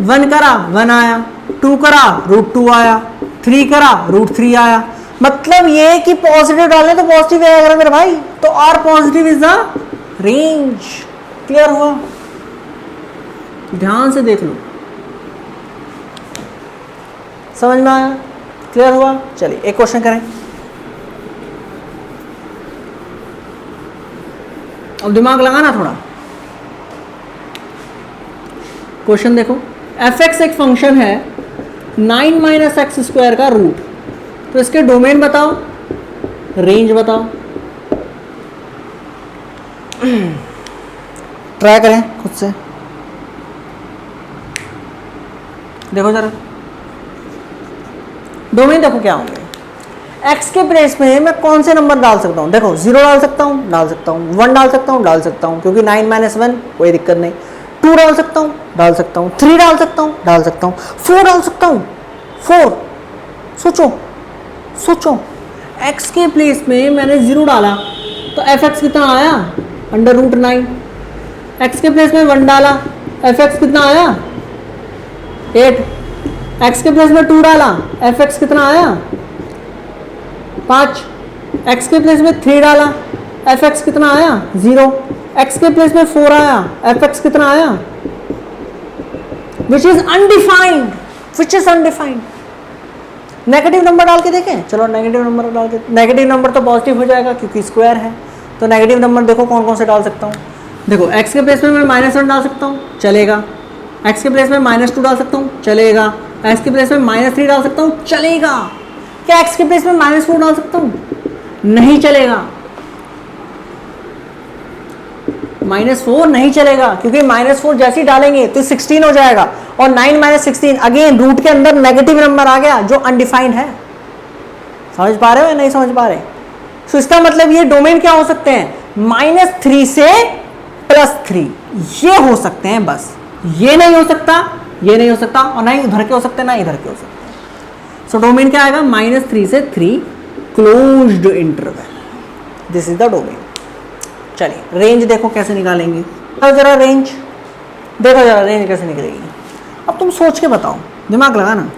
1 करा 1 आया, 2 करा √2 आया, 3 करा √3 आया। मतलब ये कि पॉजिटिव डालने तो पॉजिटिव आएगा मेरे भाई, तो R positive is the range. Clear हुआ? ध्यान से देख लो, समझ में आया? क्लियर हुआ? चलिए एक क्वेश्चन करें। अब दिमाग लगाना थोड़ा। क्वेश्चन देखो, एफ एक्स एक फंक्शन है 9 माइनस एक्स स्क्वायर का रूट, तो इसके डोमेन बताओ, रेंज बताओ। ट्राई करें खुद से, देखो जरा डोमेन देखो क्या होंगे। x के प्लेस में मैं कौन से नंबर डाल सकता हूँ? देखो 0 डाल सकता हूँ, 1 डाल सकता हूँ, क्योंकि 9 माइनस 1 कोई दिक्कत नहीं। 2 डाल सकता हूँ, 3 डाल सकता हूँ, 4 डाल सकता हूँ, 4। सोचो x के प्लेस में मैंने 0 डाला तो एफ एक्स कितना आया? Under root 9। x के प्लेस में 1 डाला, एफ एक्स कितना आया? 8। x के प्लेस में 2 डाला, एफ एक्स कितना आया? 5। x के प्लेस में 3 डाला, एफ एक्स कितना आया? 0। x के प्लेस में 4 आया, एफ एक्स कितना आया? Which is undefined. Negative number डाल के देखें, चलो नेगेटिव नंबर डाल के, नेगेटिव नंबर तो पॉजिटिव हो जाएगा क्योंकि स्क्वायर है, तो नेगेटिव नंबर देखो कौन कौन से डाल सकता हूँ। देखो x के प्लेस में मैं -1 डाल सकता हूँ, चलेगा। x के प्लेस में -2 डाल सकता हूँ, चलेगा। x के प्लेस में -3 डाल सकता हूँ, चलेगा। क्या x के प्लेस में -4 डाल सकता हूँ? नहीं चलेगा। -4 नहीं चलेगा, क्योंकि -4 जैसे ही डालेंगे तो 16 हो जाएगा, और 9 माइनस 16 अगेन रूट के अंदर नेगेटिव नंबर आ गया जो अनडिफाइंड है। समझ पा रहे हो या नहीं समझ पा रहे? तो इसका मतलब ये डोमेन क्या हो सकते हैं? -3 से +3, ये हो सकते हैं बस। ये नहीं हो सकता, ये नहीं हो सकता, और ना ही उधर के हो सकते हैं, ना इधर के हो सकते हैं। सो डोमेन क्या आएगा? -3 से 3 closed interval, this is the domain. चलिए रेंज देखो कैसे निकालेंगे। जरा रेंज देखो, जरा रेंज कैसे निकलेगी। अब तुम सोच के बताओ, दिमाग लगाना।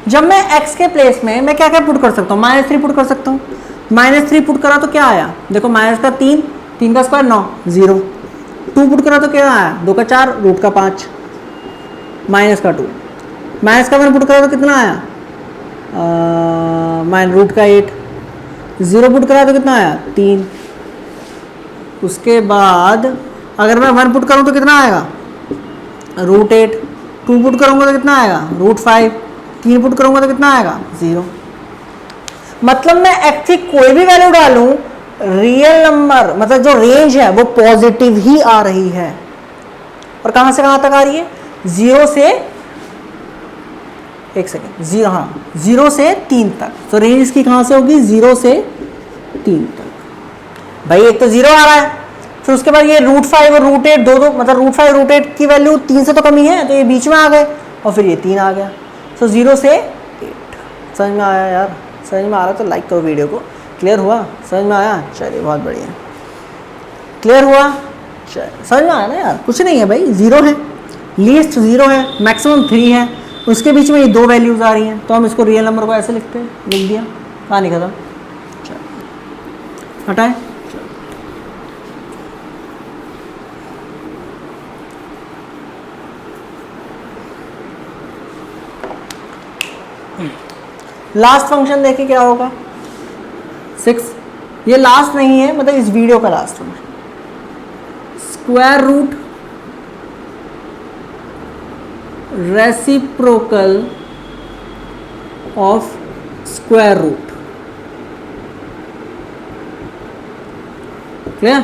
जब मैं x के प्लेस में मैं क्या क्या पुट कर सकता हूँ? -3 पुट कर सकता हूँ। -3 पुट करा तो क्या आया? देखो माइनस का 3, 3 का स्क्वायर 9, 0। 2 पुट करा तो क्या आया? 2 का 4, रूट का 5, माइनस का 2। माइनस का 1 पुट करा तो कितना आया? रूट का 8। 0 पुट करा तो कितना आया? 3। उसके बाद अगर मैं 1 पुट करूँ तो कितना आएगा? √8। 2 पुट करूँगा तो कितना आएगा? √5। 3 पुट करूँगा तो कितना आएगा? 0। मतलब मैं x की कोई भी वैल्यू डालूं, रियल नंबर मतलब जो रेंज है वो पॉजिटिव ही आ रही है। और कहां से कहां तक आ रही है? 0 से, एक सेकेंड, 0 से 3 तक। तो रेंज इसकी कहां से होगी? 0 से 3 तक। भाई एक तो 0 आ रहा है, फिर उसके बाद ये √5 और √8 दो मतलब √5 √8 की वैल्यू 3 से तो कम ही है, तो ये बीच में आ गए, और फिर ये 3 आ गया। तो 0 से 8। समझ में आया यार? समझ में आ रहा तो लाइक करो वीडियो को। क्लियर हुआ? समझ में आया? चलिए बहुत बढ़िया। क्लियर हुआ? चलिए समझ में आया ना यार? कुछ नहीं है भाई, 0 है, लीस्ट 0 है, मैक्सिमम 3 है, उसके बीच में ये 2 वैल्यूज आ रही हैं, तो हम इसको रियल नंबर को ऐसे लिखते हैं, लिख दिया, कहानी खत्म। हटाए। लास्ट फंक्शन देखिए क्या होगा? 6। ये लास्ट नहीं है, मतलब इस वीडियो का last function. Square root reciprocal of square root. Clear?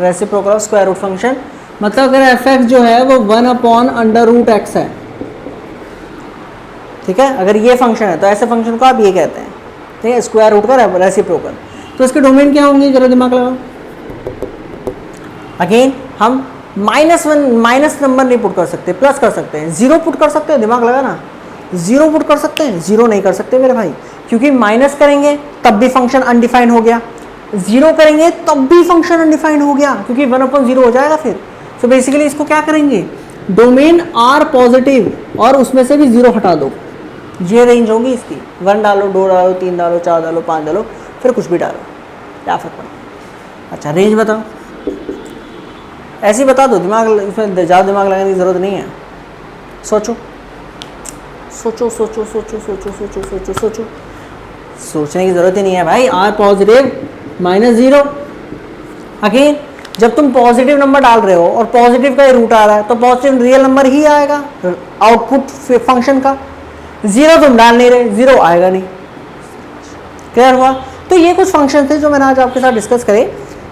Reciprocal of square root function मतलब अगर एफ एक्स जो है वो 1/√x है, ठीक है, अगर ये फंक्शन है तो ऐसे फंक्शन को आप ये कहते हैं, ठीक है, स्क्वायर रूट का रेसिप्रोकल। तो इसके डोमेन क्या होंगे? जरा दिमाग लगाओ। अगेन हम -1 माइनस नंबर नहीं पुट कर सकते, प्लस कर सकते हैं। 0 पुट कर सकते हैं, दिमाग लगाना। 0 पुट कर सकते हैं, 0 नहीं कर सकते मेरे भाई, क्योंकि माइनस करेंगे तब भी फंक्शन अनडिफाइंड हो गया, 0 करेंगे तब भी फंक्शन अनडिफाइंड हो गया, क्योंकि 1/0 हो जाएगा फिर। सो बेसिकली इसको क्या करेंगे? डोमेन आर पॉजिटिव और उसमें से भी 0 हटा दो, ये रेंज होगी इसकी। 1 डालो, 2 डालो, 3 डालो, 4 डालो, 5 डालो, फिर कुछ भी डालो, क्या फर्क पड़ता। अच्छा रेंज बताओ, ऐसे ही बता दो, दिमाग इसमें ज़्यादा दिमाग लगाने की ज़रूरत नहीं है। सोचो सोचो सोचो सोचो सोचो सोचो सोचो सोचो, सोचने की ज़रूरत ही नहीं है भाई। Are positive -0। अगेन जब तुम पॉजिटिव नंबर डाल रहे हो और पॉजिटिव का रूट आ रहा है तो पॉजिटिव रियल नंबर ही आएगा आउटपुट फंक्शन का। 0 तुम डाल नहीं रहे, 0 आएगा नहीं। क्लियर हुआ? तो ये कुछ फंक्शन थे जो मैंने आज आपके साथ डिस्कस करे।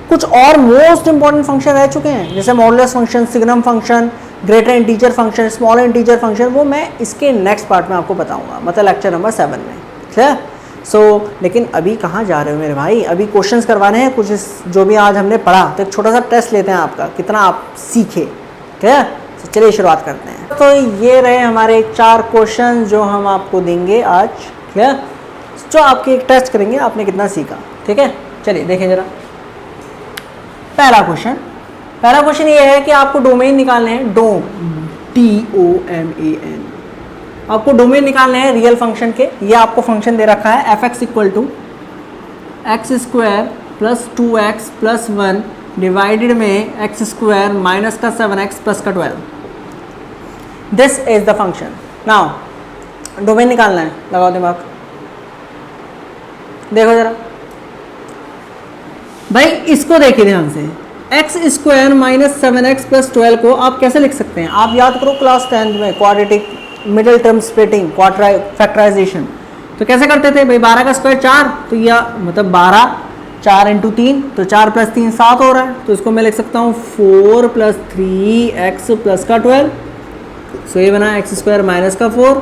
कुछ और मोस्ट इंपॉर्टेंट फंक्शन रह चुके हैं, जैसे modulus function, signum function, greater integer function, small integer function, वो मैं इसके नेक्स्ट पार्ट में आपको बताऊंगा, मतलब लेक्चर नंबर 7 में। ठीक सो लेकिन अभी कहाँ जा रहे हो मेरे भाई, अभी क्वेश्चंस करवाने हैं कुछ जो भी आज हमने पढ़ा, तो एक छोटा सा टेस्ट लेते हैं आपका, कितना आप सीखे। ठीक है, चलिए शुरुआत करते हैं। तो ये रहे हमारे 4 क्वेश्चन जो हम आपको देंगे आज। ठीक है, जो आपके एक टेस्ट करेंगे आपने कितना सीखा। ठीक है, चलिए देखें जरा। पहला क्वेश्चन ये है कि आपको डोमेन निकालने हैं, DOMAN, आपको डोमेन निकालने हैं रियल फंक्शन के। ये आपको फंक्शन दे रखा है f(x) = x² + 2x + 1 डिवाइडेड में x² माइनस का 7x प्लस का 12। This is the function. Now domain निकालना है, लगाओ दिमाग, देखो जरा भाई, इसको देखिए ध्यान से। x² - 7x + 12 को आप कैसे लिख सकते हैं? आप याद करो क्लास 10 में quadratic middle term splitting, factorization, तो कैसे करते थे भाई? 12 का स्क्वायर 4, तो यह मतलब 12, 4 × 3, तो 4 + 3 7 हो रहा है, तो इसको मैं लिख सकता हूँ 4 + 3x प्लस का 12। सो ये बना x² माइनस का 4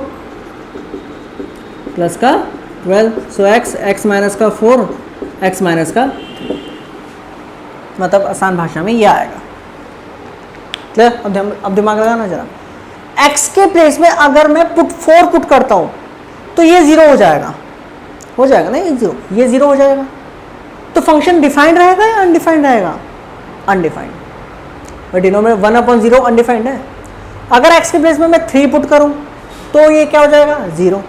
प्लस का 12। सो x माइनस का 4, x माइनस का, मतलब आसान भाषा में ये आएगा। क्लियर? अब दिमाग लगाना जरा। x के प्लेस में अगर मैं 4 पुट करता हूं तो ये 0 हो जाएगा ना, ये 0 हो जाएगा। तो फंक्शन डिफाइंड रहेगा या अनडिफाइंड रहेगा? अनडिफाइंड। डिनोमिनेटर 1/0 अनडिफाइंड है। अगर x के प्लेस में मैं 3 पुट करूं तो ये क्या हो जाएगा? 0।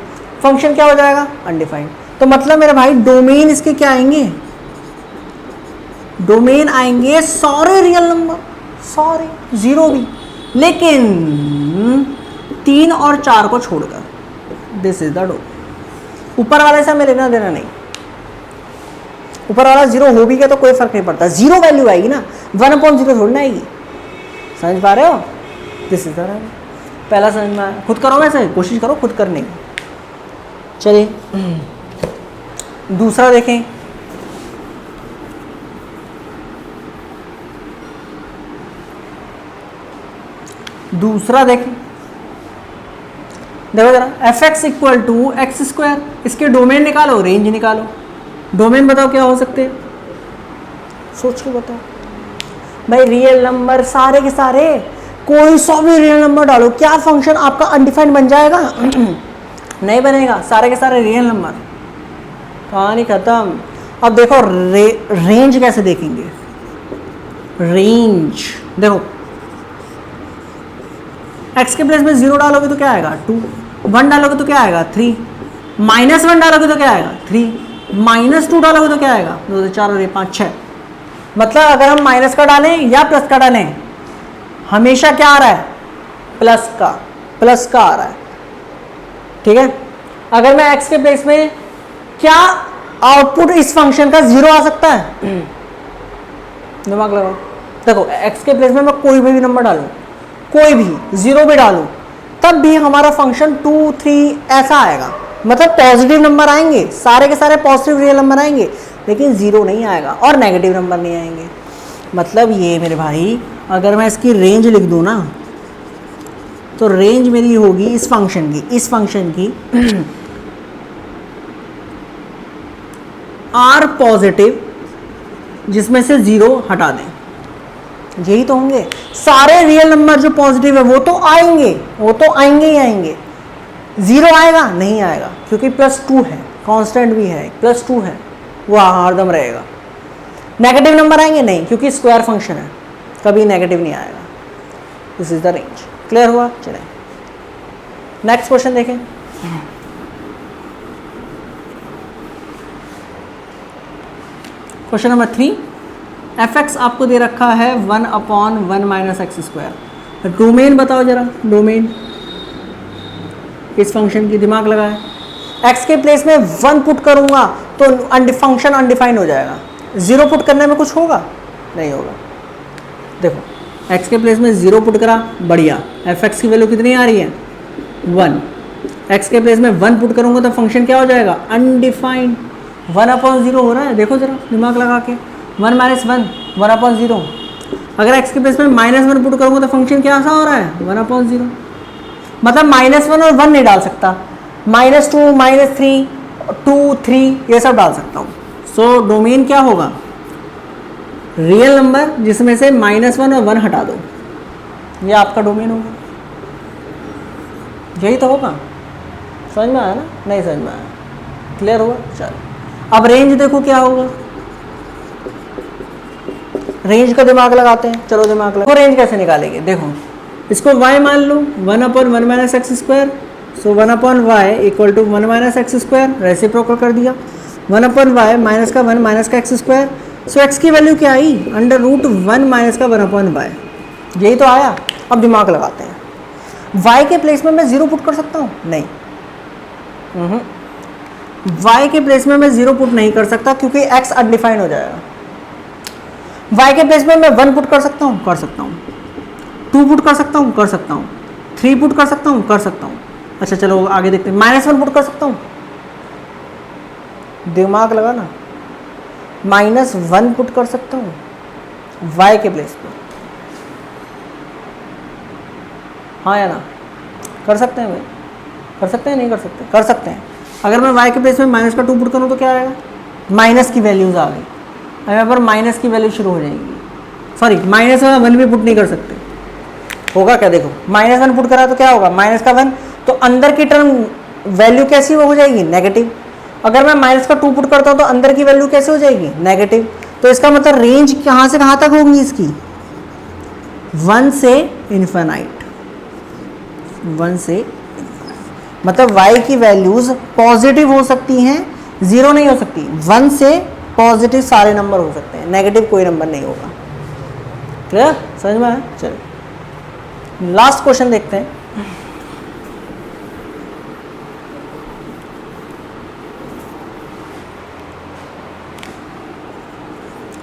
फंक्शन क्या हो जाएगा? अनडिफाइंड। तो मतलब मेरे भाई डोमेन इसके क्या आएंगे? डोमेन आएंगे सारे रियल नंबर, सारे, 0 भी, लेकिन 3 और 4 को छोड़कर। This is the domain. ऊपर वाले से हमें लेना देना नहीं, ऊपर वाला 0 हो भी गया तो कोई फर्क नहीं पड़ता, 0 वैल्यू आएगी ना, 1/0 थोड़ी ना आएगी। समझ पा रहे हो? This is the domain. पहला समझ में आया? खुद करो, वैसे कोशिश करो खुद करने की। चलिए दूसरा देखें। देखो जरा, f(x) = x², इसके डोमेन निकालो, रेंज निकालो। डोमेन बताओ क्या हो सकते हैं, सोच के बताओ भाई। रियल नंबर सारे के सारे, कोई सा भी रियल नंबर डालो, क्या फंक्शन आपका अनडिफाइंड बन जाएगा? नहीं बनेगा, सारे के सारे रियल नंबर। कहानी खत्म। अब देखो रेंज कैसे देखेंगे। रेंज देखो, x के प्लेस में 0 डालोगे तो क्या आएगा? 2, 1 डालोगे तो क्या आएगा? 3, -1 डालोगे तो क्या आएगा? 3, -2 डालोगे तो क्या आएगा? 2, 4 और 5, 6। मतलब अगर हम माइनस का डालें या प्लस का डालें, हमेशा क्या आ रहा है? प्लस का आ रहा है। ठीक है, अगर मैं x के प्लेस में, क्या आउटपुट इस फंक्शन का 0 आ सकता है? दिमाग लगाओ। देखो x के प्लेस में मैं कोई भी नंबर डालूं, कोई भी 0 भी डालूं, तब भी हमारा फंक्शन 2, 3 ऐसा आएगा। मतलब पॉजिटिव नंबर आएंगे, सारे के सारे पॉजिटिव रियल नंबर आएंगे, लेकिन 0 नहीं आएगा और नेगेटिव नंबर नहीं आएंगे। मतलब ये मेरे भाई, अगर मैं इसकी रेंज लिख दूं ना, तो रेंज मेरी होगी इस फंक्शन की r पॉजिटिव, जिसमें से 0 हटा दें, यही तो होंगे सारे रियल नंबर जो पॉजिटिव है, वो तो आएंगे ही आएंगे। 0 आएगा? नहीं आएगा, क्योंकि +2 है, कांस्टेंट भी है, +2 है, वो हरदम रहेगा। नेगेटिव नंबर आएंगे? नहीं, क्योंकि स्क्वायर फंक्शन है, कभी नेगेटिव नहीं आएगा। This is the range. Clear हुआ? चले नेक्स्ट क्वेश्चन देखें। क्वेश्चन नंबर 3, fx आपको दे रखा है 1/1 माइनस एक्स स्क्वायर। डोमेन बताओ जरा, डोमेन इस फंक्शन की, दिमाग लगाए। x के प्लेस में 1 पुट करूंगा तो फंक्शन अनडिफाइंड हो जाएगा। 0 पुट करने में कुछ होगा? नहीं होगा। देखो x के प्लेस में 0 पुट करा, बढ़िया, fx की वैल्यू कितनी आ रही है? 1। x के प्लेस में 1 पुट करूंगा तो फंक्शन क्या हो जाएगा? अनडिफाइंड। 1/0 हो रहा है, देखो जरा दिमाग लगा के। 1 माइनस 1 1/0। अगर x के प्लेस में -1 पुट करूंगा तो फंक्शन क्या सा हो रहा है? 1/0। मतलब -1 और 1 नहीं डाल सकता, -2 -3 2 3 ये सब डाल सकता हूँ। सो डोमेन क्या होगा? रियल नंबर जिसमें से -1 और 1 हटा दो, ये आपका डोमेन होगा। यही तो होगा। समझ में आया ना? नहीं समझ में आया? क्लियर हुआ? चलो अब रेंज देखो क्या होगा। रेंज का दिमाग लगाते हैं, चलो दिमाग लगाओ। रेंज कैसे निकालेंगे? देखो इसको y मान लो, 1/1 minus x square. So 1/y equal to 1 minus x square, reciprocal कर दिया। 1/y माइनस का 1 माइनस का एक्स स्क्वायर। सो x की वैल्यू क्या आई? √1 माइनस का 1/y। यही तो आया। अब दिमाग लगाते हैं। y के प्लेस में मैं 0 पुट कर सकता हूँ? नहीं। y के प्लेस में मैं 0 पुट नहीं कर सकता क्योंकि x अनडिफाइंड हो जाएगा। y के प्लेस में मैं 1 पुट कर सकता हूँ? कर सकता हूँ। 2 पुट कर सकता हूँ? कर सकता हूँ। 3 पुट कर सकता हूँ? कर सकता हूँ। अच्छा चलो आगे देखते हैं। -1 पुट कर सकता हूँ? दिमाग लगा ना, -1 पुट कर सकता हूँ y के प्लेस पर। हाँ या ना? कर सकते हैं भाई? कर सकते हैं? नहीं कर सकते? कर सकते हैं। अगर मैं y के प्लेस में माइनस का 2 पुट करूँ तो क्या आएगा? माइनस की वैल्यूज आ गई। अब यहाँ पर माइनस की वैल्यू शुरू हो जाएगी। सॉरी, -1 भी पुट नहीं कर सकते। होगा क्या? देखो -1 पुट करा तो क्या होगा? माइनस का 1, तो अंदर की टर्म वैल्यू कैसी हो जाएगी? नेगेटिव। अगर मैं माइनस का 2 पुट करता हूँ तो अंदर की वैल्यू कैसे हो जाएगी? नेगेटिव। तो इसका मतलब रेंज कहाँ से कहाँ तक होगी इसकी? 1 से इन्फिनाइट। 1 से मतलब y की वैल्यूज पॉजिटिव हो सकती हैं, 0 नहीं हो सकती। 1 से पॉजिटिव सारे नंबर हो सकते हैं, नेगेटिव कोई नंबर नहीं होगा। क्लियर? समझ में आया? चलो लास्ट क्वेश्चन देखते हैं।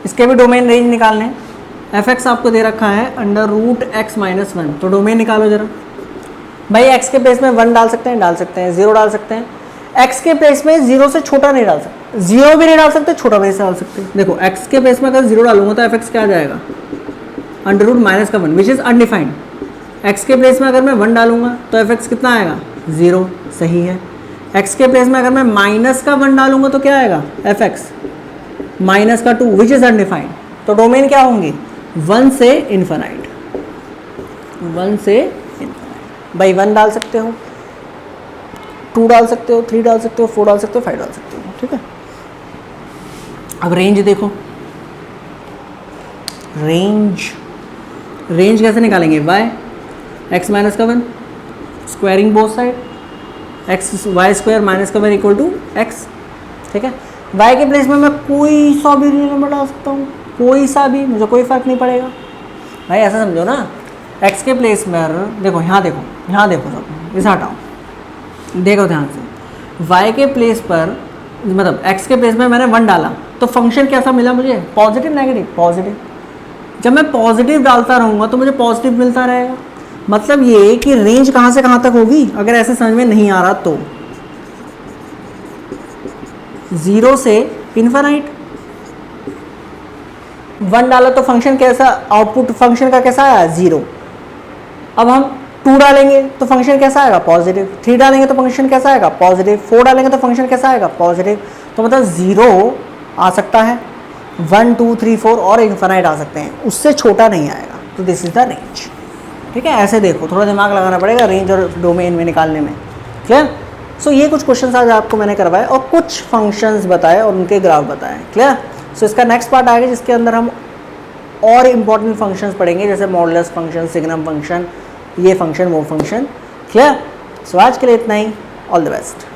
इसके भी डोमेन रेंज निकालने हैं। fx आपको दे रखा है √x - 1, तो डोमेन निकालो जरा। भाई x के प्लेस में 1 डाल सकते हैं? डाल सकते हैं। 0 डाल सकते हैं। x के प्लेस में 0 से छोटा नहीं डाल सकते, 0 भी नहीं डाल सकते, छोटा भी नहीं डाल सकते। देखो x के प्लेस में अगर 0 डालूंगा तो fx क्या आ जाएगा? √-1 विच इज अनडिफाइंड। x के प्लेस में अगर मैं 1 डालूंगा तो fx कितना आएगा? 0। सही है। x के प्लेस में अगर मैं -1 डालूंगा तो क्या आएगा? fx -2 which is undefined. तो डोमेन क्या होंगी? 1 से इन्फिनाइट। 1 से भाई 1 डाल सकते हो, 2 डाल सकते हो, 3 डाल सकते हो, 4 डाल सकते हो, 5 डाल सकते हो। ठीक है। अब रेंज देखो। रेंज कैसे निकालेंगे? y x - 1 squaring both side, y² -1 equal to x। ठीक है। y के प्लेस में मैं कोई सा भी रियल नंबर डाल सकता हूँ, कोई सा भी, मुझे कोई फर्क नहीं पड़ेगा। भाई ऐसा समझो ना, x के प्लेस में देखो, यहाँ देखो, यहाँ देखो, सब इसे हटाओ, देखो ध्यान से। y के प्लेस पर मतलब x के प्लेस में मैंने 1 डाला तो फंक्शन कैसा मिला मुझे? Positive negative? पॉजिटिव। जब मैं पॉजिटिव डालता रहूँगा तो मुझे पॉजिटिव मिलता रहेगा। मतलब ये कि रेंज कहाँ से कहाँ तक होगी, अगर ऐसे समझ में नहीं आ रहा तो 0 से इन्फिनाइट। 1 डाला तो फंक्शन कैसा, आउटपुट फंक्शन का कैसा आया? 0। अब हम 2 डालेंगे तो फंक्शन कैसा आएगा? पॉजिटिव। 3 डालेंगे तो फंक्शन कैसा आएगा? पॉजिटिव। 4 डालेंगे तो फंक्शन कैसा आएगा? पॉजिटिव। तो मतलब 0 आ सकता है, 1 2 3 4 और इन्फिनाइट आ सकते हैं, उससे छोटा नहीं आएगा। तो दिस इज द रेंज। ठीक है। ऐसे देखो, थोड़ा दिमाग लगाना पड़ेगा रेंज और डोमेन में निकालने में। क्लियर? सो ये कुछ क्वेश्चन आज आपको मैंने करवाए और कुछ फंक्शंस बताए और उनके ग्राफ बताए। क्लियर? सो इसका नेक्स्ट पार्ट आएगा जिसके अंदर हम और इम्पॉर्टेंट फंक्शंस पढ़ेंगे, जैसे मॉडुलस फंक्शन, सिग्नम फंक्शन ये फंक्शन वो फंक्शन। क्लियर? सो आज के लिए इतना ही। All the best.